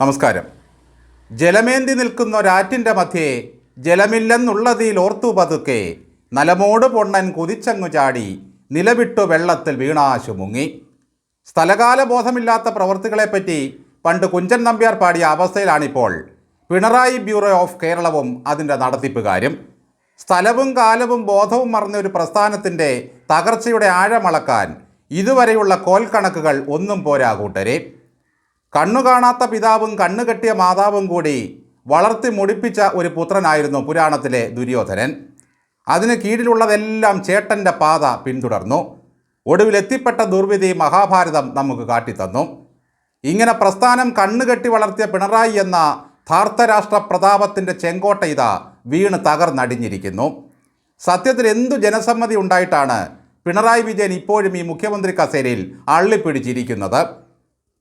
നമസ്കാരം. ജലമേന്തി നിൽക്കുന്ന ഒരാറ്റിൻ്റെ മധ്യേ ജലമില്ലെന്നുള്ളതിൽ ഓർത്തു പതുക്കെ നലമോട് പൊണ്ണൻ കുതിച്ചങ്ങു ചാടി നിലവിട്ടു വെള്ളത്തിൽ വീണാശു മുങ്ങി. സ്ഥലകാല ബോധമില്ലാത്ത പ്രവൃത്തികളെപ്പറ്റി പണ്ട് കുഞ്ചൻ നമ്പ്യാർ പാടിയ അവസ്ഥയിലാണിപ്പോൾ പിണറായി ബ്യൂറോ ഓഫ് കേരളവും അതിൻ്റെ നടത്തിപ്പുകാരും. സ്ഥലവും കാലവും ബോധവും മറന്ന ഒരു പ്രസ്ഥാനത്തിൻ്റെ തകർച്ചയുടെ ആഴമളക്കാൻ ഇതുവരെയുള്ള കോൽക്കണക്കുകൾ ഒന്നും പോരാ കൂട്ടരെ. കണ്ണു കാണാത്ത പിതാവും കണ്ണുകെട്ടിയ മാതാവും കൂടി വളർത്തി മുടിപ്പിച്ച ഒരു പുത്രനായിരുന്നു പുരാണത്തിലെ ദുര്യോധനൻ. അതിന് കീഴിലുള്ളതെല്ലാം ചേട്ടൻ്റെ പാത പിന്തുടർന്നു. ഒടുവിലെത്തിപ്പെട്ട ദുർവിധി മഹാഭാരതം നമുക്ക് കാട്ടിത്തന്നു. ഇങ്ങനെ പ്രസ്ഥാനം കണ്ണുകെട്ടി വളർത്തിയ പിണറായി എന്ന ധാർത്തരാഷ്ട്ര പ്രതാപത്തിൻ്റെ ചെങ്കോട്ട ഇതാ വീണ് തകർന്നടിഞ്ഞിരിക്കുന്നു. സത്യത്തിൽ എന്തു ജനസമ്മതി ഉണ്ടായിട്ടാണ് പിണറായി വിജയൻ ഇപ്പോഴും ഈ മുഖ്യമന്ത്രി കസേരയിൽ അള്ളിപ്പിടിച്ചിരിക്കുന്നത്?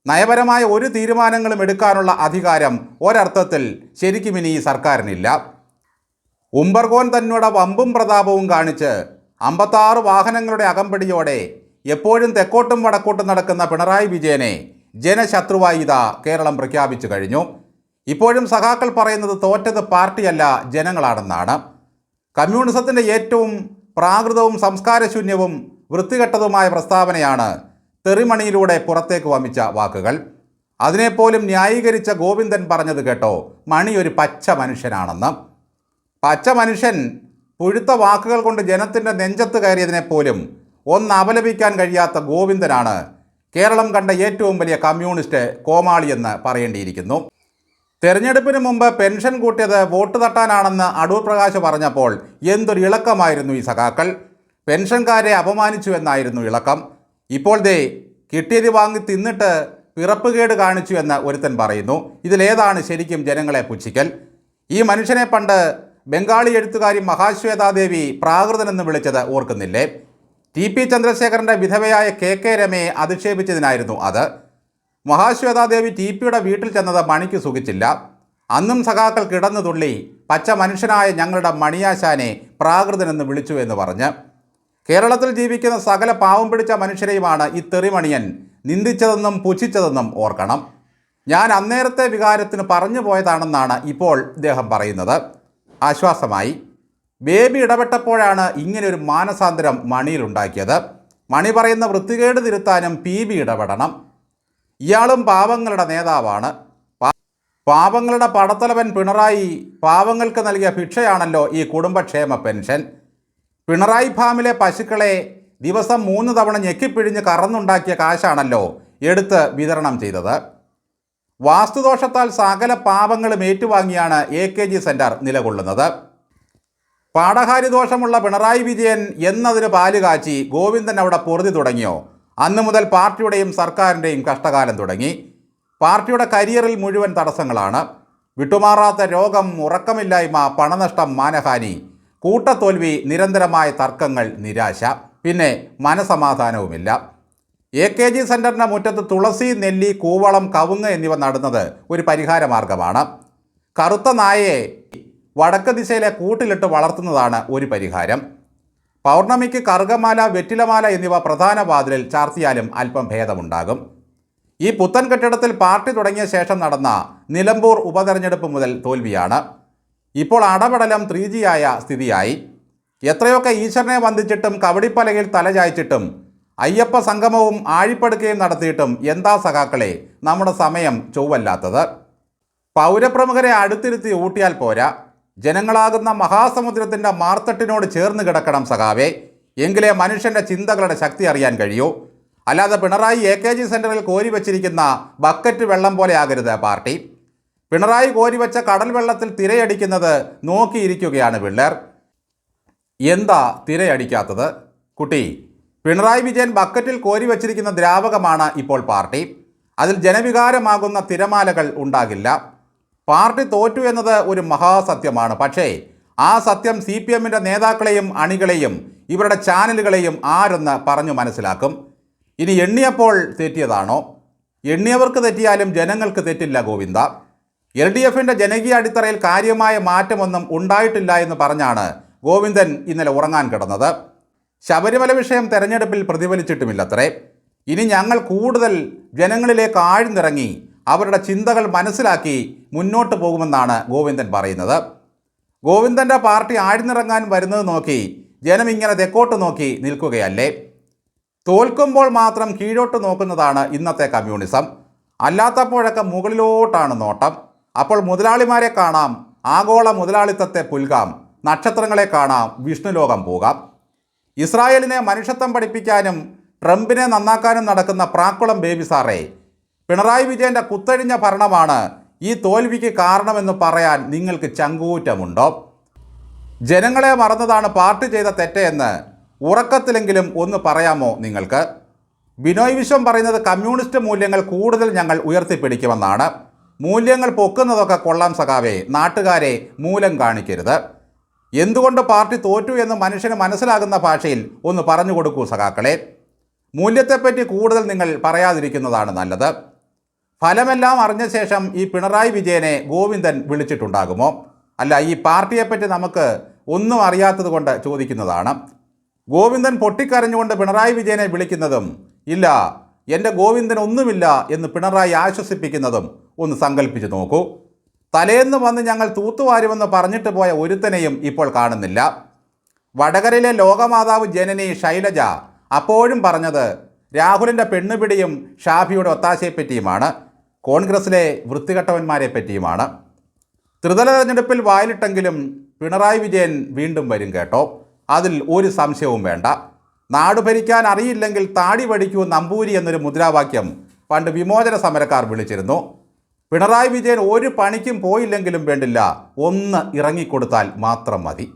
നയപരമായ ഒരു തീരുമാനങ്ങളും എടുക്കാനുള്ള അധികാരം ഒരർത്ഥത്തിൽ ശരിക്കും ഇനി ഈ സർക്കാരിനില്ല. ഉംബർഗോൻ തന്നോട് വമ്പും പ്രതാപവും കാണിച്ച് 56 വാഹനങ്ങളുടെ അകമ്പടിയോടെ എപ്പോഴും തെക്കോട്ടും വടക്കോട്ടും നടക്കുന്ന പിണറായി വിജയനെ ജനശത്രുവായി ഇതാ കേരളം പ്രഖ്യാപിച്ചു കഴിഞ്ഞു. ഇപ്പോഴും സഖാക്കൾ പറയുന്നത് തോറ്റത് പാർട്ടിയല്ല ജനങ്ങളാണെന്നാണ്. കമ്മ്യൂണിസത്തിൻ്റെ ഏറ്റവും പ്രാകൃതവും സംസ്കാരശൂന്യവും വൃത്തികെട്ടതുമായ പ്രസ്താവനയാണ് തെറിമണിയിലൂടെ പുറത്തേക്ക് വമിച്ച വാക്കുകൾ. അതിനെപ്പോലും ന്യായീകരിച്ച ഗോവിന്ദൻ പറഞ്ഞത് കേട്ടോ, മണി ഒരു പച്ച മനുഷ്യനാണെന്ന്. പച്ച മനുഷ്യൻ പുഴുത്ത വാക്കുകൾ കൊണ്ട് ജനത്തിൻ്റെ നെഞ്ചത്ത് കയറിയതിനെപ്പോലും ഒന്ന് അപലപിക്കാൻ കഴിയാത്ത ഗോവിന്ദനാണ് കേരളം കണ്ട ഏറ്റവും വലിയ കമ്മ്യൂണിസ്റ്റ് കോമാളിയെന്ന് പറയേണ്ടിയിരിക്കുന്നു. തെരഞ്ഞെടുപ്പിന് മുമ്പ് പെൻഷൻ കൂട്ടിയത് വോട്ട് തട്ടാനാണെന്ന് അടൂർ പ്രകാശ് പറഞ്ഞപ്പോൾ എന്തൊരു ഇളക്കമായിരുന്നു ഈ സഖാക്കൾ. പെൻഷൻകാരെ അപമാനിച്ചു എന്നായിരുന്നു ഇളക്കം. ഇപ്പോൾ ദേ കിട്ടിയത് വാങ്ങി തിന്നിട്ട് പിറപ്പുകേട് കാണിച്ചു എന്ന് ഒരുത്തൻ പറയുന്നു. ഇതിലേതാണ് ശരിക്കും ജനങ്ങളെ പുച്ഛിക്കൽ? ഈ മനുഷ്യനെ പണ്ട് ബംഗാളി എഴുത്തുകാരി മഹാശ്വേതാദേവി പ്രാകൃതനെന്ന് വിളിച്ചത് ഓർക്കുന്നില്ലേ? ടി പി ചന്ദ്രശേഖരൻ്റെ വിധവയായ കെ രമയെ അധിക്ഷേപിച്ചതിനായിരുന്നു അത്. മഹാശ്വേതാദേവി ടി പിയുടെ വീട്ടിൽ ചെന്നത് മണിക്ക് സുഖിച്ചില്ല. അന്നും സഖാക്കൾ കിടന്നു തുള്ളി പച്ച മനുഷ്യനായ ഞങ്ങളുടെ മണിയാശാനെ പ്രാകൃതനെന്ന് വിളിച്ചു എന്ന് പറഞ്ഞ്. കേരളത്തിൽ ജീവിക്കുന്ന സകല പാവം പിടിച്ച മനുഷ്യരെയുമാണ് ഈ തെറിമണിയൻ നിന്ദിച്ചതെന്നും പുച്ഛിച്ചതെന്നും ഓർക്കണം. ഞാൻ അന്നേരത്തെ വികാരത്തിന് പറഞ്ഞു പോയതാണെന്നാണ് ഇപ്പോൾ ഇദ്ദേഹം പറയുന്നത്. ആശ്വാസമായി. ബേബി ഇടപെട്ടപ്പോഴാണ് ഇങ്ങനെയൊരു മാനസാന്തരം മണിയിലുണ്ടാക്കിയത്. മണി പറയുന്ന വൃത്തികേട് തിരുത്താനും PB ഇടപെടണം. ഇയാളും പാവങ്ങളുടെ നേതാവാണ്. പാവങ്ങളുടെ പടത്തലവൻ പിണറായി പാവങ്ങൾക്ക് നൽകിയ ഭിക്ഷയാണല്ലോ ഈ കുടുംബക്ഷേമ പെൻഷൻ. പിണറായി ഫാമിലെ പശുക്കളെ ദിവസം 3 തവണ ഞെക്കിപ്പിഴിഞ്ഞ് കറന്നുണ്ടാക്കിയ കാശാണല്ലോ എടുത്ത് വിതരണം ചെയ്തത്. വാസ്തുദോഷത്താൽ സകല പാപങ്ങളും ഏറ്റുവാങ്ങിയാണ് AKG സെൻറ്റർ നിലകൊള്ളുന്നത്. പാടഹാരി ദോഷമുള്ള പിണറായി വിജയൻ എന്നതിന് പാല് കാച്ചി ഗോവിന്ദൻ അവിടെ പൊറുതി തുടങ്ങിയോ, അന്നു മുതൽ പാർട്ടിയുടെയും സർക്കാരിൻ്റെയും കഷ്ടകാലം തുടങ്ങി. പാർട്ടിയുടെ കരിയറിൽ മുഴുവൻ തടസ്സങ്ങളാണ്. വിട്ടുമാറാത്ത രോഗം, ഉറക്കമില്ലായ്മ, പണനഷ്ടം, മാനഹാനി, കൂട്ടത്തോൽവി, നിരന്തരമായ തർക്കങ്ങൾ, നിരാശ, പിന്നെ മനസമാധാനവുമില്ല. AKG സെൻറ്ററിൻ്റെ മുറ്റത്ത് തുളസി, നെല്ലി, കൂവളം, കവുങ്ങ് എന്നിവ നടുന്നത് ഒരു പരിഹാര മാർഗമാണ്. കറുത്ത നായയെ വടക്ക് ദിശയിലെ കൂട്ടിലിട്ട് വളർത്തുന്നതാണ് ഒരു പരിഹാരം. പൗർണമിക്ക് കറുകമാല, വെറ്റിലമാല എന്നിവ പ്രധാന വാതിലിൽ ചാർത്തിയാലും അല്പം ഭേദമുണ്ടാകും. ഈ പുത്തൻ കെട്ടിടത്തിൽ പാർട്ടി തുടങ്ങിയ ശേഷം നടന്ന നിലമ്പൂർ ഉപതെരഞ്ഞെടുപ്പ് മുതൽ തോൽവിയാണ്. ഇപ്പോൾ അടപടലം 3G ആയ സ്ഥിതിയായി. എത്രയൊക്കെ ഈശ്വരനെ വന്ദിച്ചിട്ടും കവടിപ്പലകയിൽ തലചായ്ച്ചിട്ടും അയ്യപ്പ സംഗമവും ആഴിപ്പെടുക്കുകയും നടത്തിയിട്ടും എന്താ സഖാക്കളെ നമ്മുടെ സമയം ചൊവ്വല്ലാത്തത്? പൗരപ്രമുഖരെ അടുത്തിരുത്തി ഊട്ടിയാൽ പോരാ, ജനങ്ങളാകുന്ന മഹാസമുദ്രത്തിൻ്റെ മാർത്തട്ടിനോട് ചേർന്ന് കിടക്കണം സഖാവേ. എങ്കിലേ മനുഷ്യൻ്റെ ചിന്തകളുടെ ശക്തി അറിയാൻ കഴിയൂ. അല്ലാതെ പിണറായി AKG സെൻറ്ററിൽ കോരി വച്ചിരിക്കുന്ന ബക്കറ്റ് വെള്ളം പോലെ ആകരുത് പാർട്ടി. പിണറായി കോരിവെച്ച കടൽ വെള്ളത്തിൽ തിരയടിക്കുന്നത് നോക്കിയിരിക്കുകയാണ് പിള്ളേർ. എന്താ തിരയടിക്കാത്തത് കുട്ടി? പിണറായി വിജയൻ ബക്കറ്റിൽ കോരി വച്ചിരിക്കുന്ന ദ്രാവകമാണ് ഇപ്പോൾ പാർട്ടി. അതിൽ ജനവികാരമാകുന്ന തിരമാലകൾ ഉണ്ടാകില്ല. പാർട്ടി തോറ്റു എന്നത് ഒരു മഹാസത്യമാണ്. പക്ഷേ ആ സത്യം CPMൻ്റെ നേതാക്കളെയും അണികളെയും ഇവരുടെ ചാനലുകളെയും ആരെന്ന് പറഞ്ഞു മനസ്സിലാക്കും? ഇനി എണ്ണിയപ്പോൾ തെറ്റിയതാണോ? എണ്ണിയവർക്ക് തെറ്റിയാലും ജനങ്ങൾക്ക് തെറ്റില്ല ഗോവിന്ദ. LDFൻ്റെ ജനകീയ അടിത്തറയിൽ കാര്യമായ മാറ്റമൊന്നും ഉണ്ടായിട്ടില്ല എന്ന് പറഞ്ഞാണ് ഗോവിന്ദൻ ഇന്നലെ ഉറങ്ങാൻ കിടന്നത്. ശബരിമല വിഷയം തെരഞ്ഞെടുപ്പിൽ പ്രതിഫലിച്ചിട്ടുമില്ലത്രേ. ഇനി ഞങ്ങൾ കൂടുതൽ ജനങ്ങളിലേക്ക് ആഴ്ന്നിറങ്ങി അവരുടെ ചിന്തകൾ മനസ്സിലാക്കി മുന്നോട്ട് പോകുമെന്നാണ് ഗോവിന്ദൻ പറയുന്നത്. ഗോവിന്ദൻ്റെ പാർട്ടി ആഴ്ന്നിറങ്ങാൻ വരുന്നത് നോക്കി ജനം ഇങ്ങനെ തെക്കോട്ട് നോക്കി നിൽക്കുകയല്ലേ? തോൽക്കുമ്പോൾ മാത്രം കീഴോട്ട് നോക്കുന്നതാണ് ഇന്നത്തെ കമ്മ്യൂണിസം. അല്ലാത്തപ്പോഴൊക്കെ മുകളിലോട്ടാണ് നോട്ടം. അപ്പോൾ മുതലാളിമാരെ കാണാം, ആഗോള മുതലാളിത്തത്തെ പുൽകാം, നക്ഷത്രങ്ങളെ കാണാം, വിഷ്ണുലോകം പോകാം. ഇസ്രായേലിനെ മനുഷ്യത്വം പഠിപ്പിക്കാനും ട്രംപിനെ നന്നാക്കാനും നടക്കുന്ന പ്രാക്കുളം ബേബി സാറേ, പിണറായി വിജയൻ്റെ കുത്തഴിഞ്ഞ ഭരണമാണ് ഈ തോൽവിക്ക് കാരണമെന്ന് പറയാൻ നിങ്ങൾക്ക് ചങ്കൂറ്റമുണ്ടോ? ജനങ്ങളെ മറന്നതാണ് പാർട്ടി ചെയ്ത തെറ്റെന്ന് ഉറക്കത്തിലെങ്കിലും ഒന്ന് പറയാമോ നിങ്ങൾക്ക്? ബിനോയ് വിശ്വം പറയുന്നത് കമ്മ്യൂണിസ്റ്റ് മൂല്യങ്ങൾ കൂടുതൽ ഞങ്ങൾ ഉയർത്തിപ്പിടിക്കുമെന്നാണ്. മൂല്യങ്ങൾ പൊക്കുന്നതൊക്കെ കൊള്ളാം സഖാവേ, നാട്ടുകാരെ മൂലം കാണിക്കരുത്. എന്തുകൊണ്ട് പാർട്ടി തോറ്റു എന്ന് മനുഷ്യന് മനസ്സിലാകുന്ന ഭാഷയിൽ ഒന്ന് പറഞ്ഞു കൊടുക്കൂ സഖാക്കളെ. മൂല്യത്തെപ്പറ്റി കൂടുതൽ നിങ്ങൾ പറയാതിരിക്കുന്നതാണ് നല്ലത്. ഫലമെല്ലാം അറിഞ്ഞ ശേഷം ഈ പിണറായി വിജയനെ ഗോവിന്ദൻ വിളിച്ചിട്ടുണ്ടാകുമോ? അല്ല, ഈ പാർട്ടിയെപ്പറ്റി നമുക്ക് ഒന്നും അറിയാത്തത് കൊണ്ട് ചോദിക്കുന്നതാണ്. ഗോവിന്ദൻ പൊട്ടിക്കരഞ്ഞുകൊണ്ട് പിണറായി വിജയനെ വിളിക്കുന്നതും ഇല്ല എൻ്റെ ഗോവിന്ദൻ ഒന്നുമില്ല എന്ന് പിണറായി ആശ്വസിപ്പിക്കുന്നതും ഒന്ന് സങ്കല്പിച്ച് നോക്കൂ. തലേന്ന് വന്ന് ഞങ്ങൾ തൂത്തുവാരുമെന്ന് പറഞ്ഞിട്ട് പോയ ഒരുത്തനെയും ഇപ്പോൾ കാണുന്നില്ല. വടകരയിലെ ലോകമാതാവ് ജനനി ശൈലജ അപ്പോഴും പറഞ്ഞത് രാഹുലിൻ്റെ പെണ്ണുപിടിയും ഷാഫിയുടെ ഒത്താശയെപ്പറ്റിയുമാണ്, കോൺഗ്രസിലെ വൃത്തികെട്ടവന്മാരെ പറ്റിയുമാണ്. ത്രിതല തെരഞ്ഞെടുപ്പിൽ വായിലിട്ടെങ്കിലും പിണറായി വിജയൻ വീണ്ടും വരും കേട്ടോ, അതിൽ ഒരു സംശയവും വേണ്ട. നാട് ഭരിക്കാൻ അറിയില്ലെങ്കിൽ താടി വടിക്കൂ നമ്പൂരി എന്നൊരു മുദ്രാവാക്യം പണ്ട് വിമോചന സമരക്കാർ വിളിച്ചിരുന്നു. പിണറായി വിജയൻ ഒരു പണിക്കും പോയില്ലെങ്കിലും വേണ്ടില്ല, ഒന്ന് ഇറങ്ങിക്കൊടുത്താൽ മാത്രം മതി.